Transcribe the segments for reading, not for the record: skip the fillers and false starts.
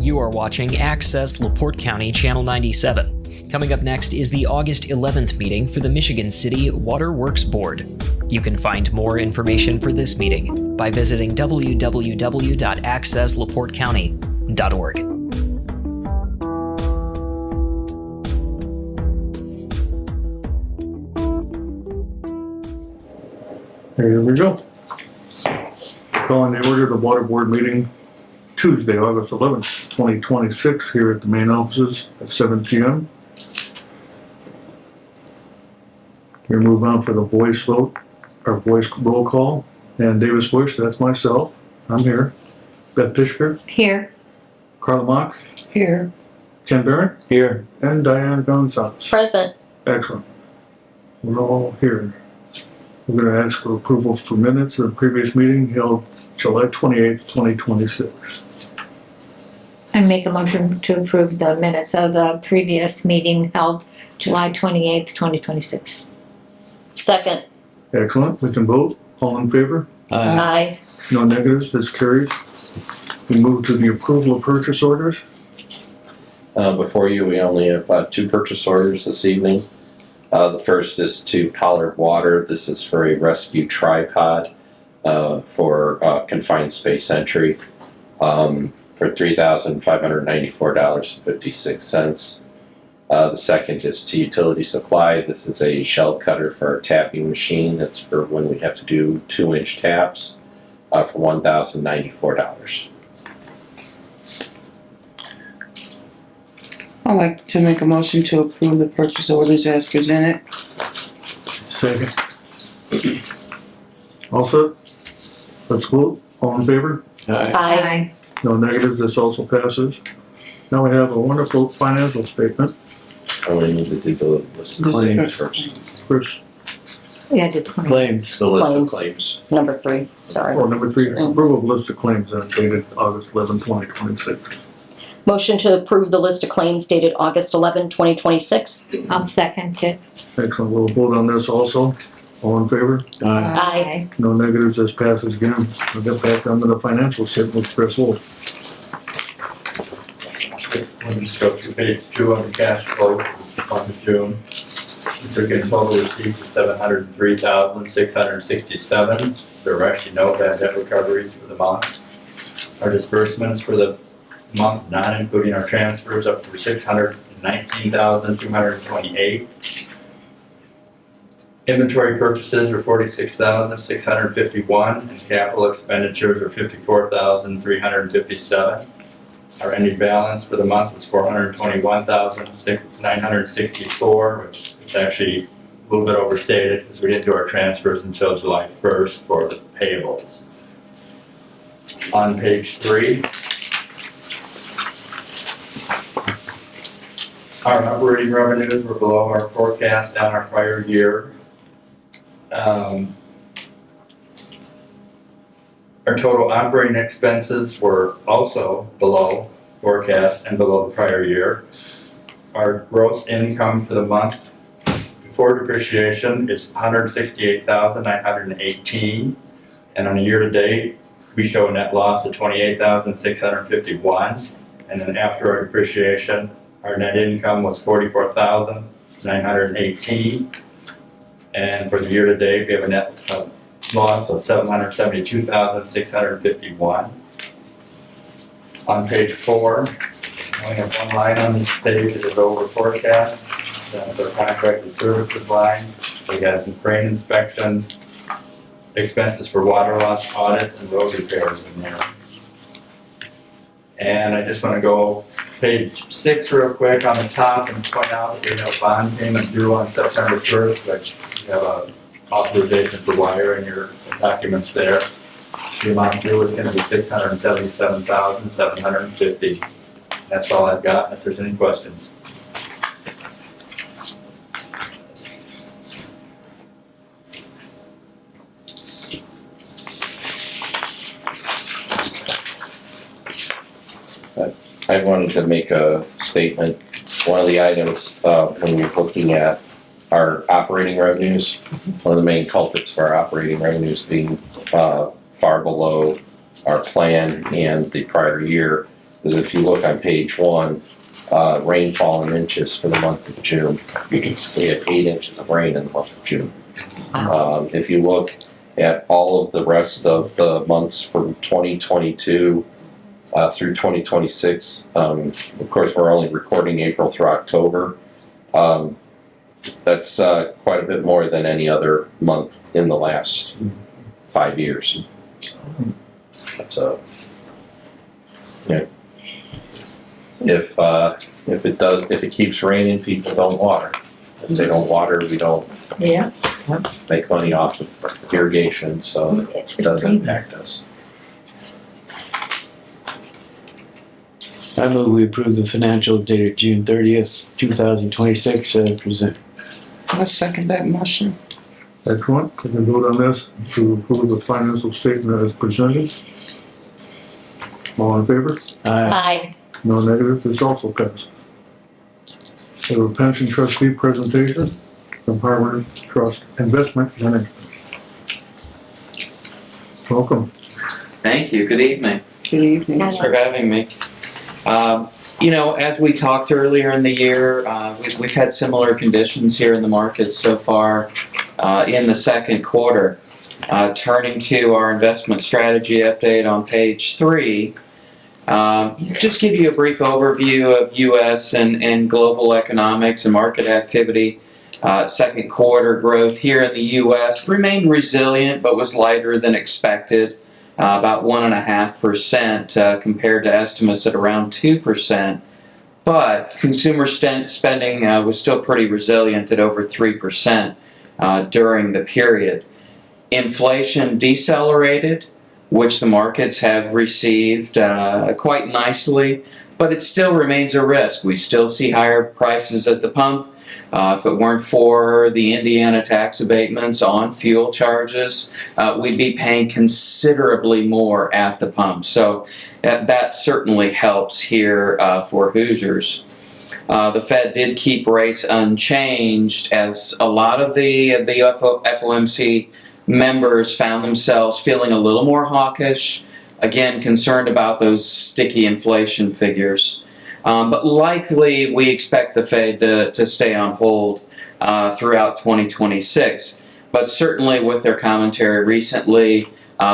You are watching Access LaPorte County Channel 97. Coming up next is the August 11th meeting for the Michigan City Water Works Board. You can find more information for this meeting by visiting www.accesslaportecounty.org. Here we go. Calling the order of the Water Board meeting Tuesday, August 11th, 2026, here at the main offices at 7 p.m. We're moving on for the voice vote, our voice roll call. And Davis Bush, that's myself. I'm here. Beth Pishker. Here. Carla Mock. Here. Ken Barron. Here. And Diane Gonzalez. Present. Excellent. We're all here. We're going to ask for approval for minutes of the previous meeting held July 28th, 2026. I make a motion to approve the minutes of the previous meeting held July 28th, 2026. Second. Excellent. We can vote. All in favor? Aye. No negatives. This carries. We move to the approval of purchase orders. Before you, we only have two purchase orders this evening. The first is to Pollard Water. This is for a rescue tripod for confined space entry for $3,594.56. The second is to Utility Supply. This is a shell cutter for our tapping machine. It's for when we have to do 2-inch taps for $1,094. I'd like to make a motion to approve the purchase orders as presented. Second. All set? Let's vote. All in favor? Aye. No negatives. This also passes. Now we have a wonderful financial statement. We need to do the list of claims first. First, We had to 20. Claims. The list of claims. Number 3, sorry. or number 3, approval of list of claims dated August 11, 2026. Motion to approve the list of claims dated August 11, 2026. I'll second it. Excellent. We'll vote on this also. All in favor? Aye. No negatives. This passes again. We'll get back onto the financial statement with Chris Wolf. We'll just go through page 2 on the cash flow for the month of June. We took in total receipts of $703,667. There were actually no bad debt recoveries for the month. Our disbursements for the month, not including our transfers, up to $619,228. Inventory purchases were $46,651, and capital expenditures were $54,357. Our ending balance for the month was $421,964, which is actually a little bit overstated because we didn't do our transfers until July 1st for the payables. On page 3, our operating revenues were below our forecast and our prior year. Our total operating expenses were also below forecast and below the prior year. Our gross income for the month before depreciation is $168,918, and on a year-to-date, we show a net loss of $28,651, and then after our depreciation, our net income was $44,918, and for the year-to-date, we have a net loss of $772,651. On page 4, we have one line on this page that is over forecast. That's our contracted services line. We had some crane inspections, expenses for water loss audits, and road repairs in there. And I just want to go page 6 real quick on the top and point out that we have a bond payment due on September 1st, which we have a authorization for wire in your documents there. The amount due is going to be $677,750. That's all I've got, unless there's any questions. I wanted to make a statement. One of the items when we're looking at our operating revenues, one of the main culprits for our operating revenues being far below our plan and the prior year is if you look on page 1, rainfall in inches for the month of June. We had 8 inches of rain in the month of June. If you look at all of the rest of the months from 2022 through 2026, of course, we're only recording April through October. That's quite a bit more than any other month in the last 5 years. That's if it keeps raining, people don't water. If they don't water, we don't Yeah. make money off of irrigation, so it does impact us. I move we approve the financials dated June 30th, 2026, present. I second that motion. Excellent. We can vote on this to approve the financial statement as presented. All in favor? Aye. Aye. No negative, this also passes. We have a pension trustee presentation from Harvard Trust Investment Management. Welcome. Thank you. Good evening. Good evening. Thanks Thanks for having me. As we talked earlier in the year, we've had similar conditions here in the market so far in the second quarter. Turning to our investment strategy update on page 3, just give you a brief overview of U.S. and global economics and market activity. Second quarter growth here in the U.S. remained resilient but was lighter than expected. About 1.5% compared to estimates at around 2%. But consumer spending was still pretty resilient at over 3% during the period. Inflation decelerated, which the markets have received quite nicely, but it still remains a risk. We still see higher prices at the pump. If it weren't for the Indiana tax abatements on fuel charges, we'd be paying considerably more at the pump. So that certainly helps here for Hoosiers. The Fed did keep rates unchanged as a lot of the FOMC members found themselves feeling a little more hawkish, again concerned about those sticky inflation figures. But likely we expect the Fed to stay on hold throughout 2026. But certainly with their commentary recently,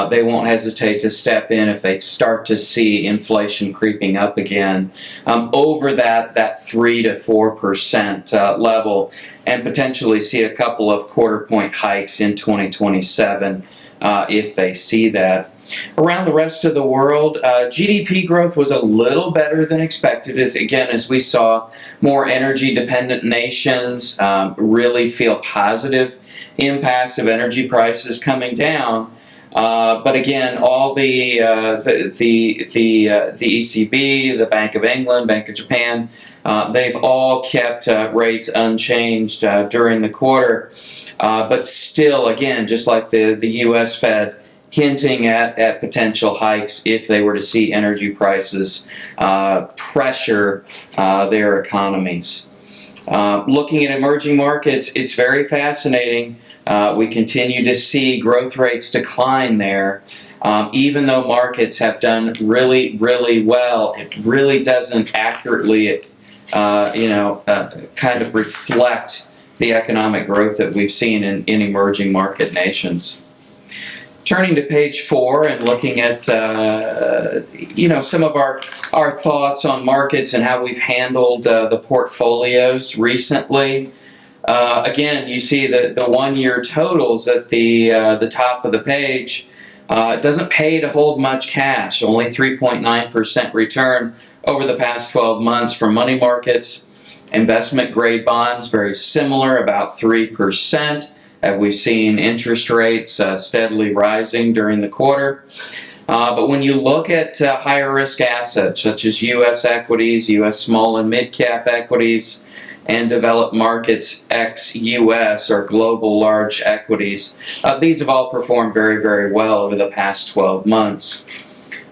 they won't hesitate to step in if they start to see inflation creeping up again over that 3 to 4% level, and potentially see a couple of quarter-point hikes in 2027 if they see that. Around the rest of the world, GDP growth was a little better than expected as we saw more energy-dependent nations really feel positive impacts of energy prices coming down. But again, all the ECB, the Bank of England, Bank of Japan, they've all kept rates unchanged during the quarter. But still, again, just like the U.S. Fed, hinting at potential hikes if they were to see energy prices pressure their economies. Looking at emerging markets, it's very fascinating. We continue to see growth rates decline there. Even though markets have done really, really well, it really doesn't accurately, kind of reflect the economic growth that we've seen in emerging market nations. Turning to page 4 and looking at some of our thoughts on markets and how we've handled the portfolios recently. Again, you see the 1-year totals at the top of the page. It doesn't pay to hold much cash, only 3.9% return over the past 12 months for money markets. Investment grade bonds, very similar, about 3%. We've seen interest rates steadily rising during the quarter. But when you look at higher risk assets, such as U.S. equities, U.S. small and mid-cap equities, and developed markets ex-U.S. or global large equities, these have all performed very, very well over the past 12 months.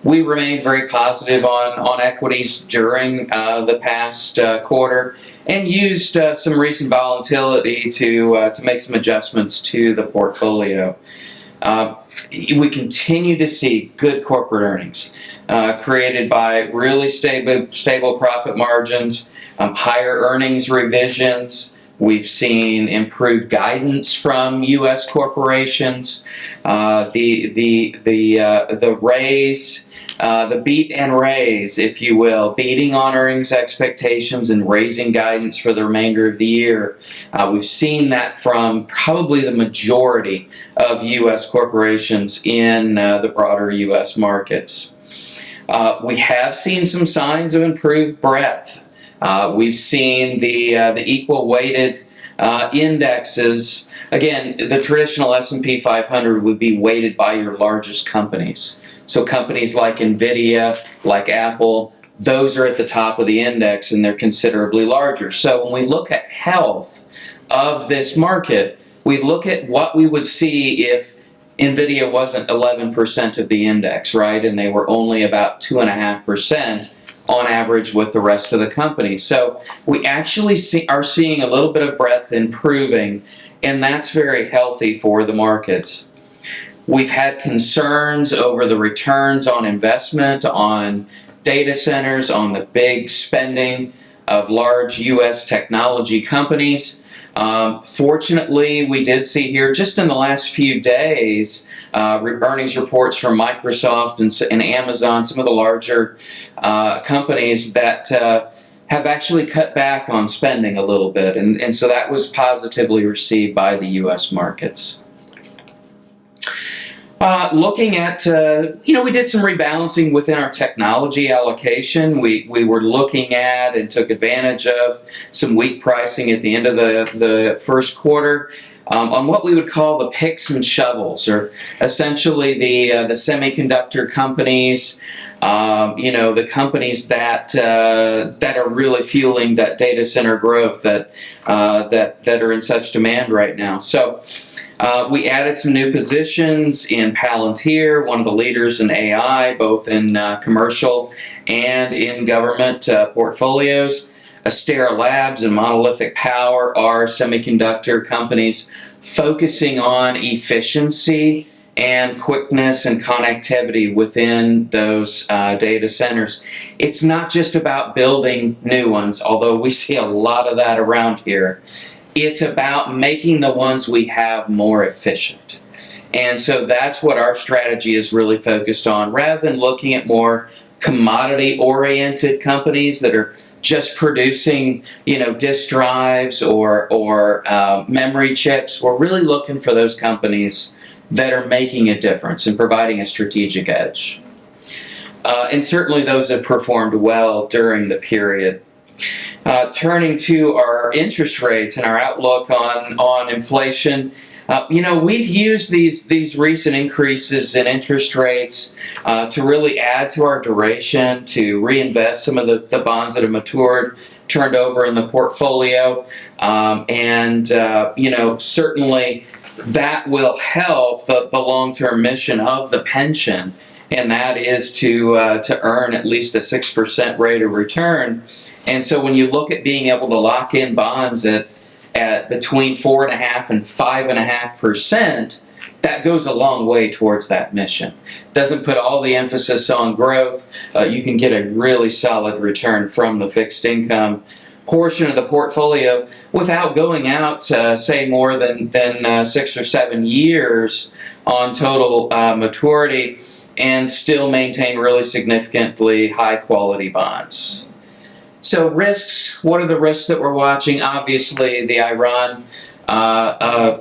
We remained very positive on equities during the past quarter and used some recent volatility to make some adjustments to the portfolio. we continue to see good corporate earnings created by really stable profit margins, higher earnings revisions. We've seen improved guidance from U.S. corporations. The raise, the beat and raise, if you will, beating on earnings expectations and raising guidance for the remainder of the year. We've seen that from probably the majority of U.S. corporations in the broader U.S. markets. We have seen some signs of improved breadth. We've seen the equal weighted indexes. Again, the traditional S&P 500 would be weighted by your largest companies. So companies like NVIDIA, like Apple, those are at the top of the index and they're considerably larger. So when we look at health of this market, we look at what we would see if NVIDIA wasn't 11% of the index, right? And they were only about 2.5% on average with the rest of the companies. So we actually are seeing a little bit of breadth improving, and that's very healthy for the markets. We've had concerns over the returns on investment, on data centers, on the big spending of large U.S. technology companies. Fortunately, we did see here just in the last few days earnings reports from Microsoft and Amazon, some of the larger companies that have actually cut back on spending a little bit, and so that was positively received by the U.S. markets. Looking at, we did some rebalancing within our technology allocation. We were looking at and took advantage of some weak pricing at the end of the first quarter on what we would call the picks and shovels, or essentially the semiconductor companies, the companies that are really fueling that data center growth that are in such demand right now. So we added some new positions in Palantir, one of the leaders in AI, both in commercial and in government portfolios. Astera Labs and Monolithic Power are semiconductor companies focusing on efficiency and quickness and connectivity within those data centers. It's not just about building new ones, although we see a lot of that around here. It's about making the ones we have more efficient. And so that's what our strategy is really focused on. Rather than looking at more commodity-oriented companies that are just producing, disk drives or memory chips, we're really looking for those companies that are making a difference and providing a strategic edge. And certainly those have performed well during the period. Turning to our interest rates and our outlook on inflation, we've used these recent increases in interest rates to really add to our duration, to reinvest some of the bonds that have matured, turned over in the portfolio, and certainly that will help the long-term mission of the pension, and that is to earn at least a 6% rate of return. And so when you look at being able to lock in bonds at between 4.5% and 5.5%, that goes a long way towards that mission. Doesn't put all the emphasis on growth. You can get a really solid return from the fixed income portion of the portfolio without going out, say, more than 6 or 7 years on total maturity, and still maintain really significantly high quality bonds. So risks, what are the risks that we're watching? Obviously, the Iran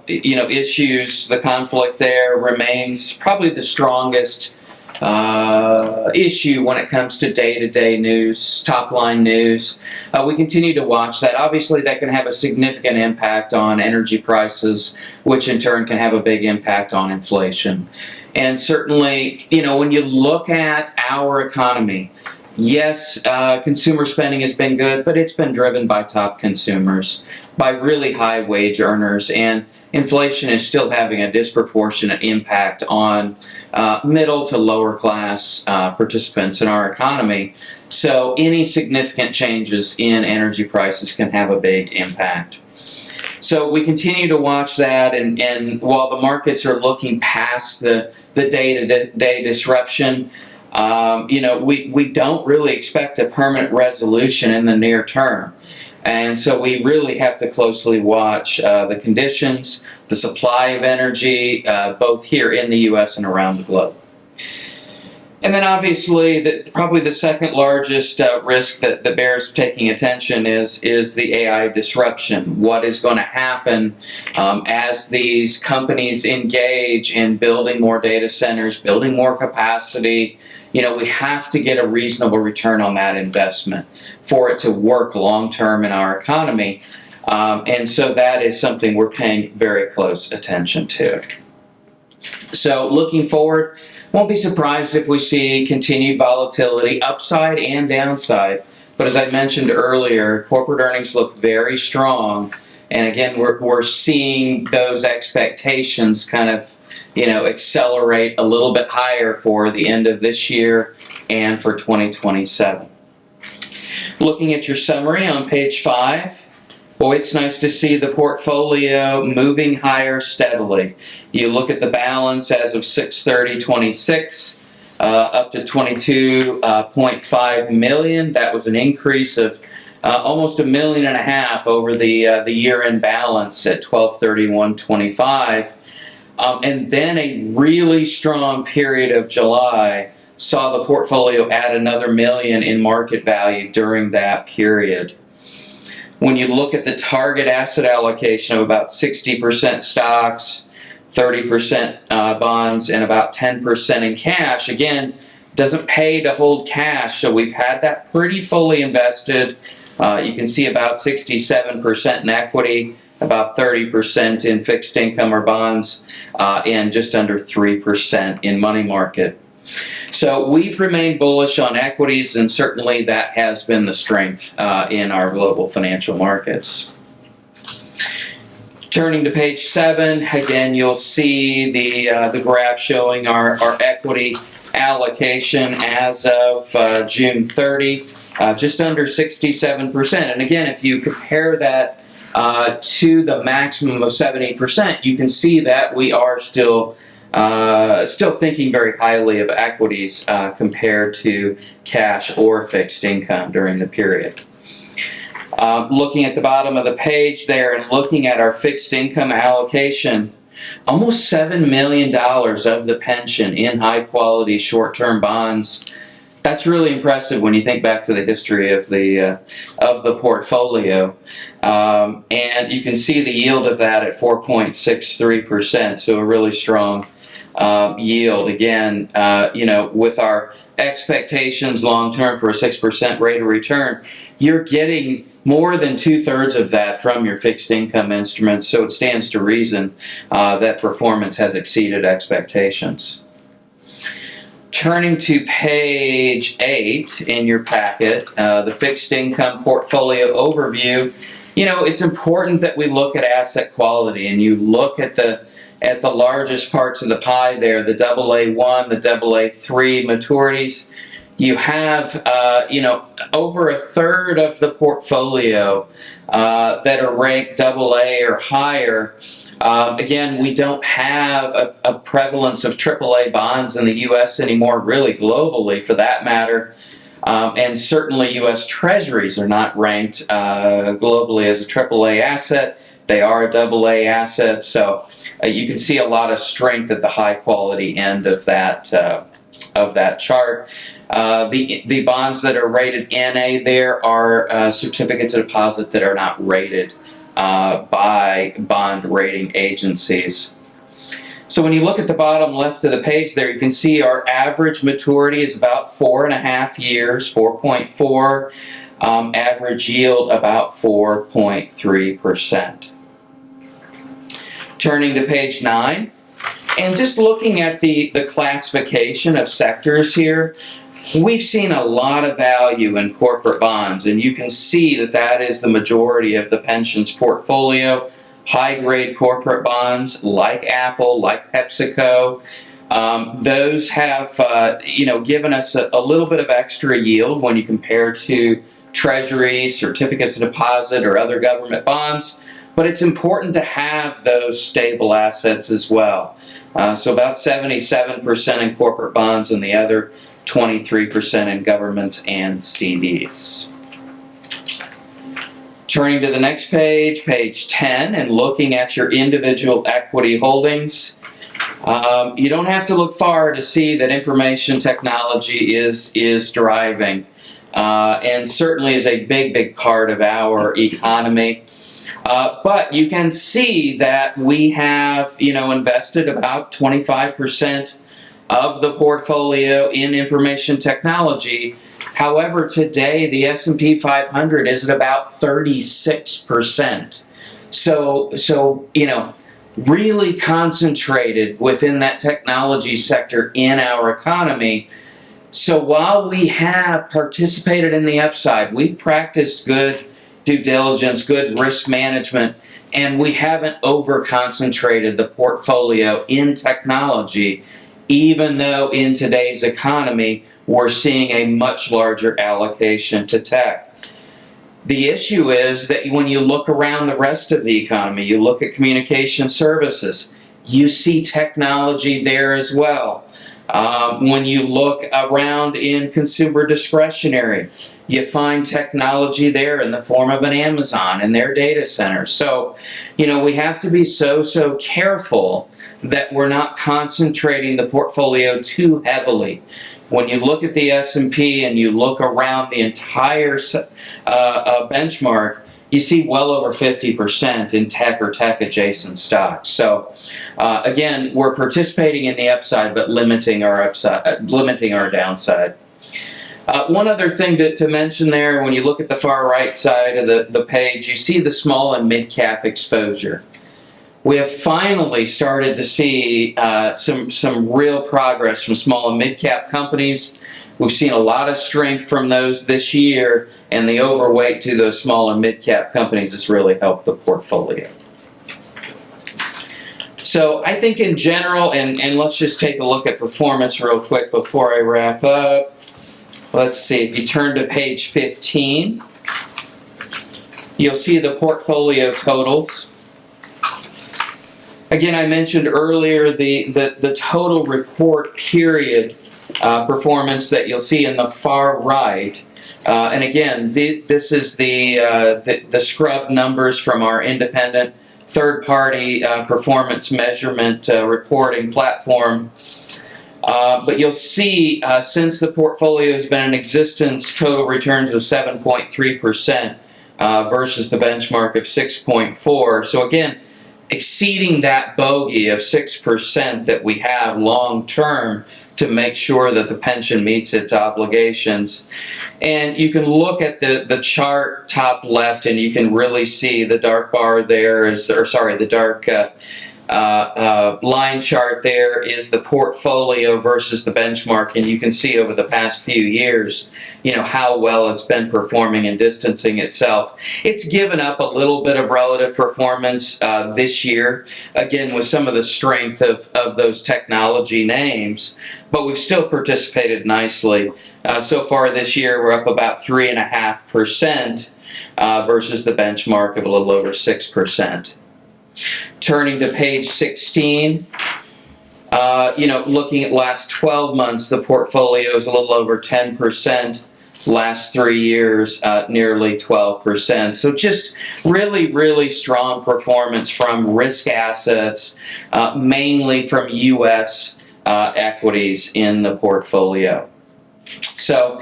issues, the conflict there remains probably the strongest issue when it comes to day-to-day news, top-line news. We continue to watch that. Obviously, that can have a significant impact on energy prices, which in turn can have a big impact on inflation. And certainly, when you look at our economy, yes, consumer spending has been good, but it's been driven by top consumers, by really high wage earners, and inflation is still having a disproportionate impact on middle to lower class participants in our economy. So any significant changes in energy prices can have a big impact. So we continue to watch that, and while the markets are looking past the day-to-day disruption, we don't really expect a permanent resolution in the near term. And so we really have to closely watch the conditions, the supply of energy, both here in the U.S. and around the globe. And then obviously, probably the second largest risk that bears taking attention is the AI disruption. What is going to happen as these companies engage in building more data centers, building more capacity? We have to get a reasonable return on that investment for it to work long-term in our economy. And so that is something we're paying very close attention to. So looking forward, won't be surprised if we see continued volatility, upside and downside. But as I mentioned earlier, corporate earnings look very strong. And again, we're seeing those expectations kind of accelerate a little bit higher for the end of this year and for 2027. Looking at your summary on page 5, boy, it's nice to see the portfolio moving higher steadily. You look at the balance as of 6/30/26, up to $22.5 million. That was an increase of almost $1.5 million over the year-end balance at 12/31/25. And then a really strong period of July saw the portfolio add another $1 million in market value during that period. When you look at the target asset allocation of about 60% stocks, 30% bonds, and about 10% in cash, again, doesn't pay to hold cash, so we've had that pretty fully invested. You can see about 67% in equity, about 30% in fixed income or bonds, and just under 3% in money market. So we've remained bullish on equities, and certainly that has been the strength in our global financial markets. Turning to page 7, again, you'll see the graph showing our equity allocation as of June 30, just under 67%. And again, if you compare that to the maximum of 70%, you can see that we are still thinking very highly of equities compared to cash or fixed income during the period. Looking at the bottom of the page there and looking at our fixed income allocation, almost $7 million of the pension in high quality short-term bonds. That's really impressive when you think back to the history of the portfolio. And you can see the yield of that at 4.63%, so a really strong yield. Again, with our expectations long-term for a 6% rate of return, you're getting more than 2/3 of that from your fixed income instruments, so it stands to reason that performance has exceeded expectations. Turning to page 8 in your packet, the fixed income portfolio overview, it's important that we look at asset quality, and you look at the largest parts of the pie there, the AA1, the AA3 maturities. You have, over 1/3 of the portfolio that are ranked AA or higher. Again, we don't have a prevalence of AAA bonds in the U.S. anymore, really globally for that matter. And certainly U.S. Treasuries are not ranked globally as a AAA asset. They are a AA asset, so you can see a lot of strength at the high quality end of that chart. The bonds that are rated NA there are certificates of deposit that are not rated by bond rating agencies. So when you look at the bottom left of the page there, you can see our average maturity is about 4.5 years, 4.4. Average yield about 4.3%. Turning to page 9, and just looking at the classification of sectors here, we've seen a lot of value in corporate bonds, and you can see that is the majority of the pensions portfolio. High-grade corporate bonds like Apple, like PepsiCo, those have given us a little bit of extra yield when you compare to treasuries, certificates of deposit, or other government bonds. but it's important to have those stable assets as well. So about 77% in corporate bonds and the other 23% in governments and CDs. Turning to the next page, page 10, and looking at your individual equity holdings. You don't have to look far to see that information technology is driving and certainly is a big part of our economy. But you can see that we have, invested about 25% of the portfolio in information technology. However, today the S&P 500 is at about 36%. So really concentrated within that technology sector in our economy. So while we have participated in the upside, we've practiced good due diligence, good risk management, and we haven't over-concentrated the portfolio in technology, even though in today's economy we're seeing a much larger allocation to tech. The issue is that when you look around the rest of the economy, you look at communication services, you see technology there as well. When you look around in consumer discretionary, you find technology there in the form of an Amazon and their data centers. So, we have to be so careful that we're not concentrating the portfolio too heavily. When you look at the S&P and you look around the entire benchmark, you see well over 50% in tech or tech-adjacent stocks. So, again, we're participating in the upside, but limiting our downside. One other thing to mention there, when you look at the far right side of the page, you see the small and mid-cap exposure. We have finally started to see some real progress from small and mid-cap companies. We've seen a lot of strength from those this year, and the overweight to those small and mid-cap companies has really helped the portfolio. So I think in general, and let's just take a look at performance real quick before I wrap up. Let's see, if you turn to page 15, you'll see the portfolio totals. Again, I mentioned earlier the total report period performance that you'll see in the far right. And again, this is the scrub numbers from our independent third-party performance measurement reporting platform. But you'll see since the portfolio has been in existence, total returns of 7.3% versus the benchmark of 6.4%. So again, exceeding that bogey of 6% that we have long-term to make sure that the pension meets its obligations. And you can look at the chart top left, and you can really see the dark bar there the dark line chart there is the portfolio versus the benchmark, and you can see over the past few years, how well it's been performing and distancing itself. It's given up a little bit of relative performance this year, again with some of the strength of those technology names, but we've still participated nicely. So far this year, we're up about 3.5% versus the benchmark of a little over 6%. Turning to page 16, looking at last 12 months, the portfolio is a little over 10%. Last 3 years, nearly 12%. So just really strong performance from risk assets, mainly from U.S. Equities in the portfolio. So,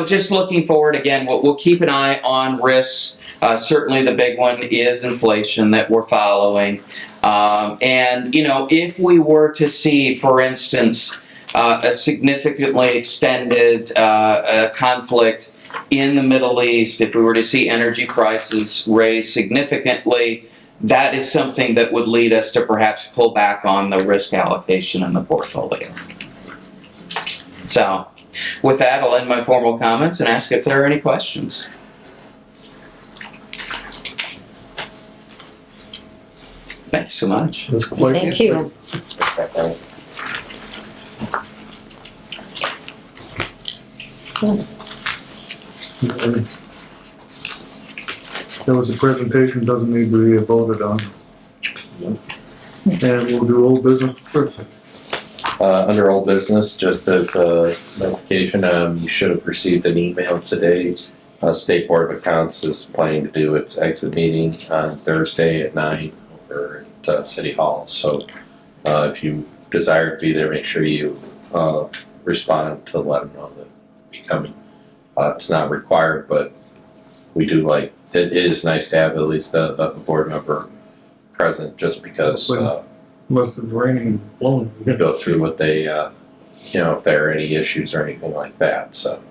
just looking forward again, we'll keep an eye on risks. Certainly the big one is inflation that we're following. And if we were to see, for instance, a significantly extended conflict in the Middle East, if we were to see energy prices raise significantly, that is something that would lead us to perhaps pull back on the risk allocation in the portfolio. So, with that, I'll end my formal comments and ask if there are any questions. Thank you so much. That's quite Thank you. That was a presentation, doesn't need to be voted on. And we'll do old business first. Under old business, just as a notification, you should have received an email today. State Board of Accounts is planning to do its exit meeting on Thursday at 9 over at City Hall. So if you desire to be there, make sure you respond to let them know that you'll be coming. It's not required, but we do like, it is nice to have at least a board member present, just because Unless it's raining and blowing. go through what they, if there are any issues or anything like that, so.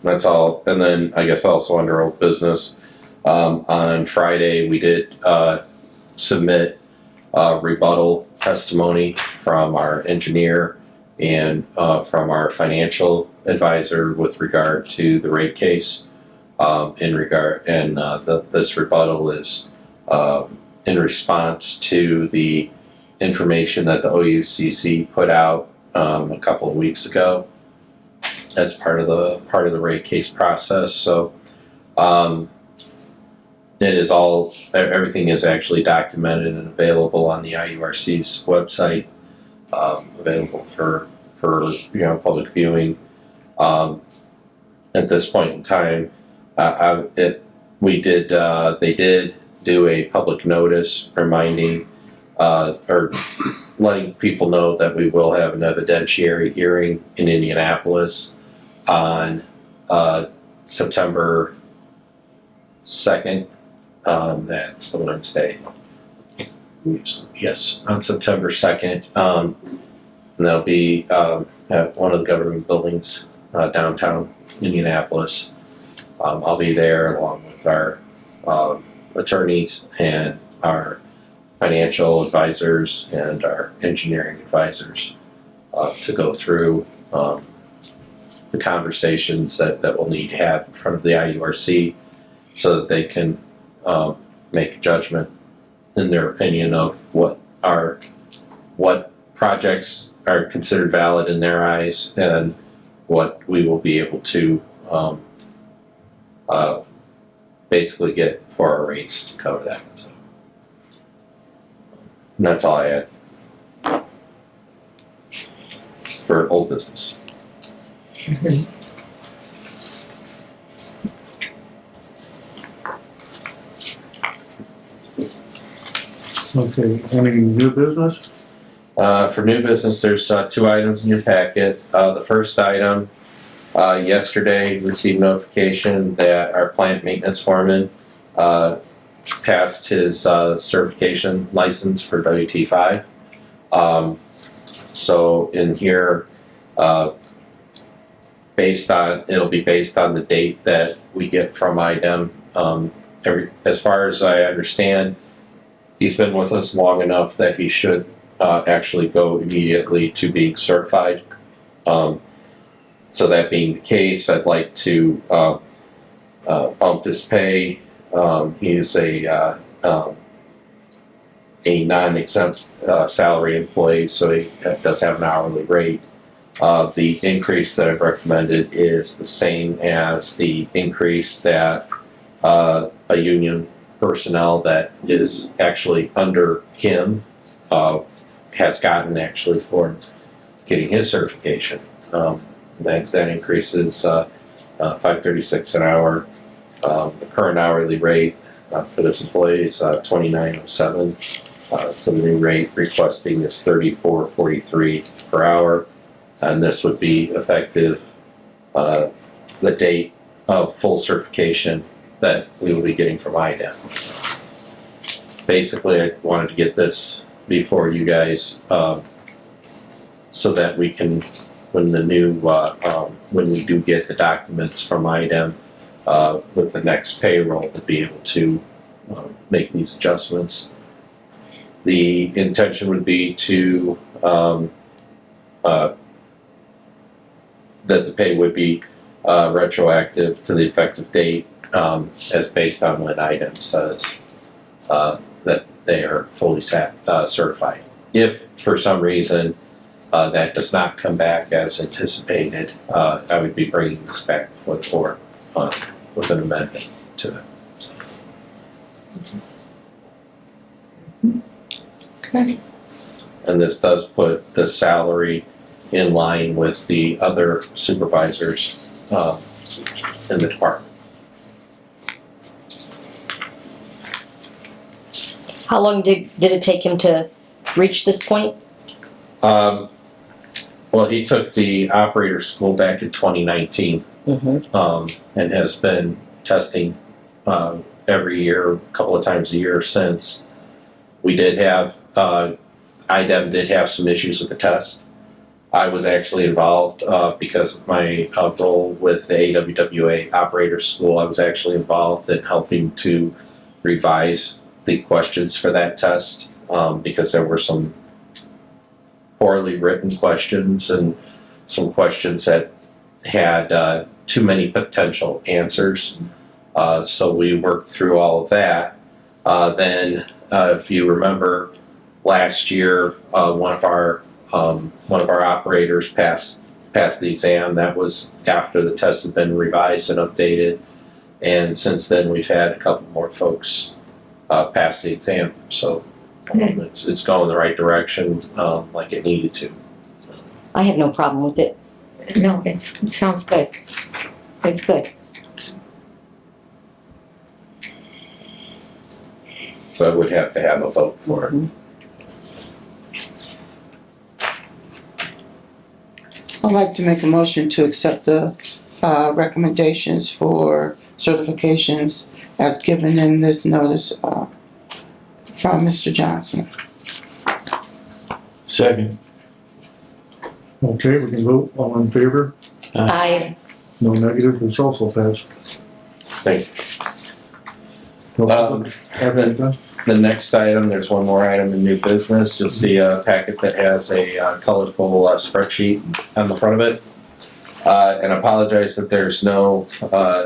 That's all, and then I guess also under old business, on Friday, we did, submit rebuttal testimony from our engineer and, from our financial advisor with regard to the rate case. This rebuttal is, in response to the information that the OUCC put out a couple of weeks ago as part of the rate case process. So it is all, everything is actually documented and available on the IURC's website, available for public viewing. At this point in time, they did do a public notice reminding or letting people know that we will have an evidentiary hearing in Indianapolis on September 2nd. That's the Wednesday. Yes, on September 2nd. And that'll be at one of the government buildings downtown Indianapolis. I'll be there along with our attorneys and our financial advisors and our engineering advisors to go through the conversations that we'll need to have in front of the IURC so that they can make a judgment in their opinion of what projects are considered valid in their eyes and what we will be able to basically get for our rates to cover that. So, and that's all I had for old business. Okay, any new business? For new business, there's 2 items in your packet. The first item, yesterday received notification that our plant maintenance foreman passed his certification license for WT5. So in here, it'll be based on the date that we get from IDEM. As far as I understand, he's been with us long enough that he should actually go immediately to being certified. So that being the case, I'd like to bump his pay. He's a non-exempt salary employee, so he does have an hourly rate. The increase that I've recommended is the same as the increase that a union personnel that is actually under him has gotten actually for getting his certification. That increase is $5.36 an hour. The current hourly rate for this employee is $29.07. So the new rate requesting is $34.43 per hour, and this would be effective the date of full certification that we will be getting from IDEM. Basically, I wanted to get this before you guys so that we can, when we do get the documents from IDEM with the next payroll, to be able to make these adjustments. The intention would be to that the pay would be retroactive to the effective date as based on when IDEM says that they are fully certified. If for some reason that does not come back as anticipated, I would be bringing this back before the board with an amendment. to it. Okay. And this does put the salary in line with the other supervisors in the department. How long did it take him to reach this point? Well, he took the operator school back in 2019 and has been testing every year, a couple of times a year since. We did have, IDEM did have some issues with the test. I was actually involved because of my role with the AWWA operator school. I was actually involved in helping to revise the questions for that test because there were some poorly written questions and some questions that had too many potential answers. So we worked through all of that. Then, if you remember, last year one of our operators passed the exam. That was after the test had been revised and updated. And since then, we've had a couple more folks pass the exam. So it's going the right direction like it needed to. I have no problem with it. No, it sounds good. It's good. So I would have to have a vote for it. I'd like to make a motion to accept the recommendations for certifications as given in this notice from Mr. Johnson. Second. Okay, we can vote. All in favor? I, No negative, it's also passed. Thank you. No public. The next item, there's one more item in new business. You'll see a packet that has a colorful spreadsheet on the front of it. And I apologize that there's no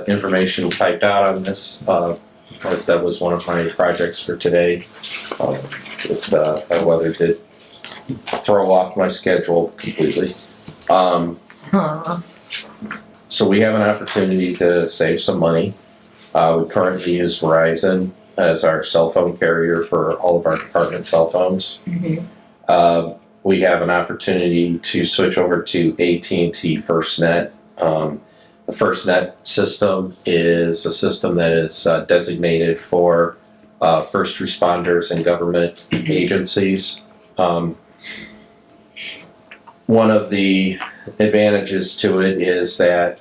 information typed out on this. That was one of my projects for today. Weather did throw off my schedule completely. So we have an opportunity to save some money. We currently use Verizon as our cell phone carrier for all of our department cell phones. We have an opportunity to switch over to AT&T FirstNet. The FirstNet system is a system that is designated for first responders and government agencies. One of the advantages to it is that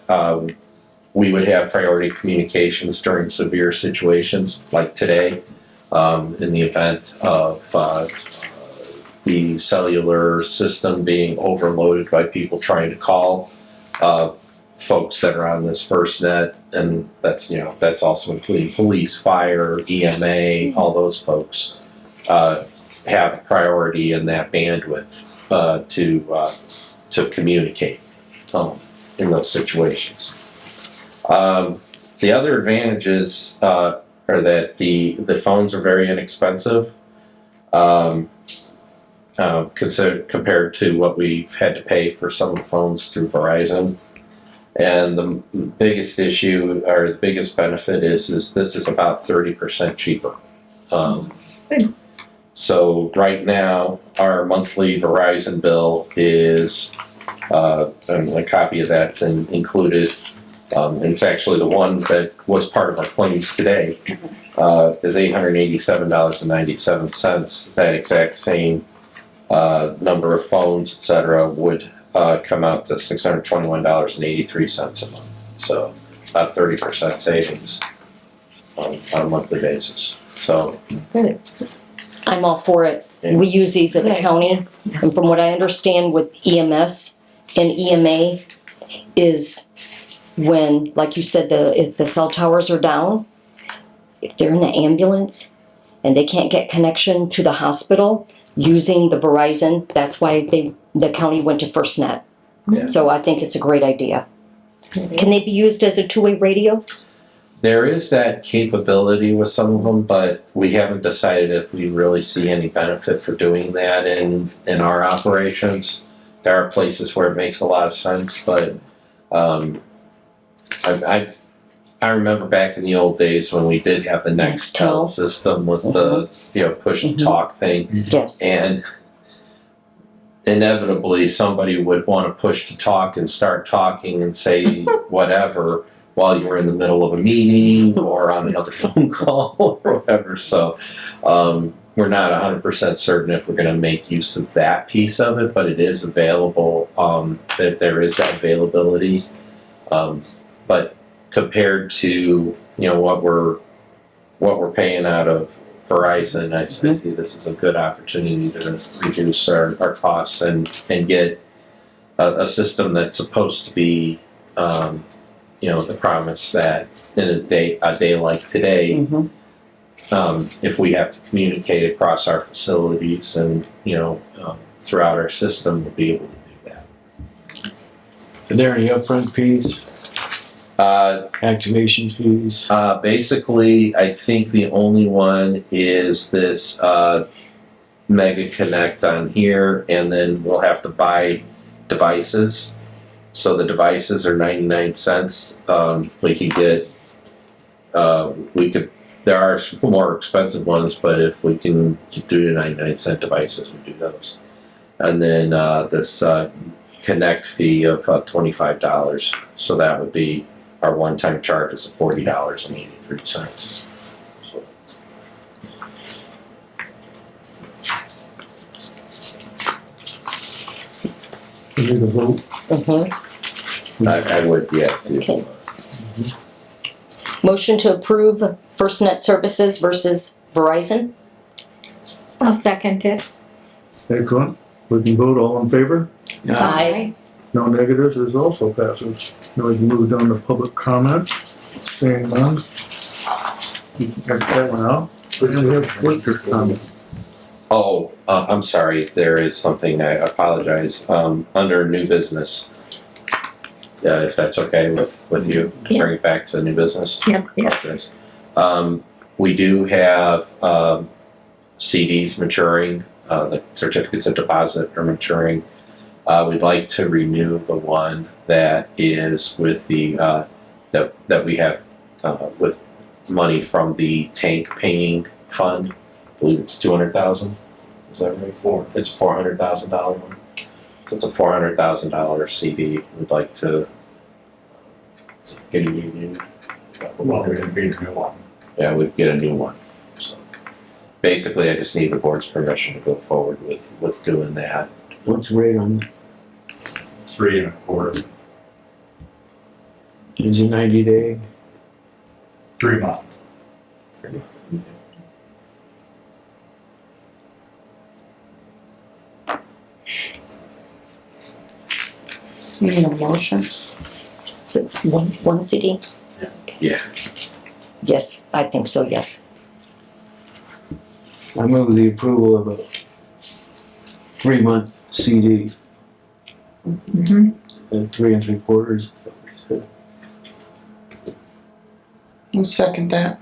we would have priority communications during severe situations like today, in the event of the cellular system being overloaded by people trying to call folks that are on this FirstNet, and that's also including police, fire, EMA, all those folks have priority in that bandwidth to communicate in those situations. The other advantages are that the phones are very inexpensive compared to what we've had to pay for some of the phones through Verizon. And the biggest issue or the biggest benefit is this is about 30% cheaper. So right now our monthly Verizon bill is, and a copy of that's included. It's actually the one that was part of our claims today, is $887.97. That exact same number of phones, et cetera, would come out to $621.83 a month. So about 30% savings on a monthly basis. So Good. I'm all for it. We use these at the county, and from what I understand with EMS and EMA is when, like you said, if the cell towers are down, if they're in the ambulance and they can't get connection to the hospital using the Verizon, that's why the county went to FirstNet. Yeah. So I think it's a great idea. Can they be used as a two-way radio? there is that capability with some of them, but we haven't decided if we really see any benefit for doing that in our operations. There are places where it makes a lot of sense, but I I remember back in the old days when we did have the Nextel Nextel. system with the, push to talk thing. Yes. And inevitably, somebody would want to push to talk and start talking and say whatever while you were in the middle of a meeting or on another phone call or whatever. So we're not 100% certain if we're going to make use of that piece of it, but it is available. That there is that availability. But compared to what we're paying out of Verizon, I see this as a good opportunity to reduce our costs and get a system that's supposed to be, the promise that in a day like today, Mhm. if we have to communicate across our facilities and throughout our system, we'll be able to do that. Are there any upfront fees, activation fees? Basically, I think the only one is this Mega Connect on here, and then we'll have to buy devices. So the devices are 99 cents. We could get, there are more expensive ones, but if we can do the 99-cent devices, we do those. And then this Connect fee of $25. So that would be our one-time charge is $40.83. So, We need a vote. Mhm. I would, yes, too. Okay. Motion to approve FirstNet Services versus Verizon? I'll second it. Excellent. We can vote, all in favor? Aye. No negatives, this also passes. Now we can move down to public comment. Seeing none. You can check that one out. We have workers' comment. Oh, I'm sorry, there is something, I apologize, under new business. If that's okay with you, to bring it back to new business? Yep, yep. Apologize. We do have CDs maturing, the certificates of deposit are maturing. We'd like to renew the one that is with the, that we have with money from the tank painting fund. I believe it's 200,000. Is that right? It's a $400,000 one. So it's a $400,000 CD. We'd like to get a new. Well, we're gonna be the new one. Yeah, we'd get a new one. So basically, I just need the board's permission to go forward with doing that. What's the rate on, 3 1/4, is it 90 day? 3 months. You need a motion? Is it one CD? Yeah. Yes, I think so, yes. I move the approval of a 3-month CD Mhm. at 3 3/4. I'll second that.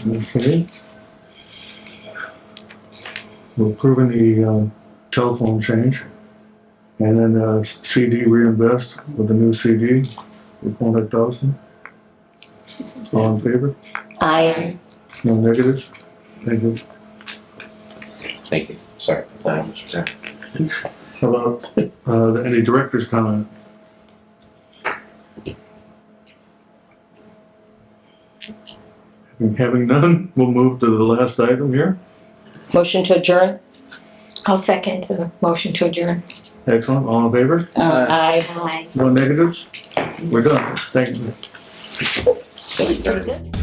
Okay. We're approving the telephone change. And then CD reinvest with the new CD for 400,000. All in favor? Aye. No negatives? Thank you. Thank you. Sorry. Mr. Chairman. How about any director's comment? Having none, we'll move to the last item here. Motion to adjourn? I'll second the motion to adjourn. Excellent, all in favor? Aye. Aye. No negatives? We're done. Thank you. Very good.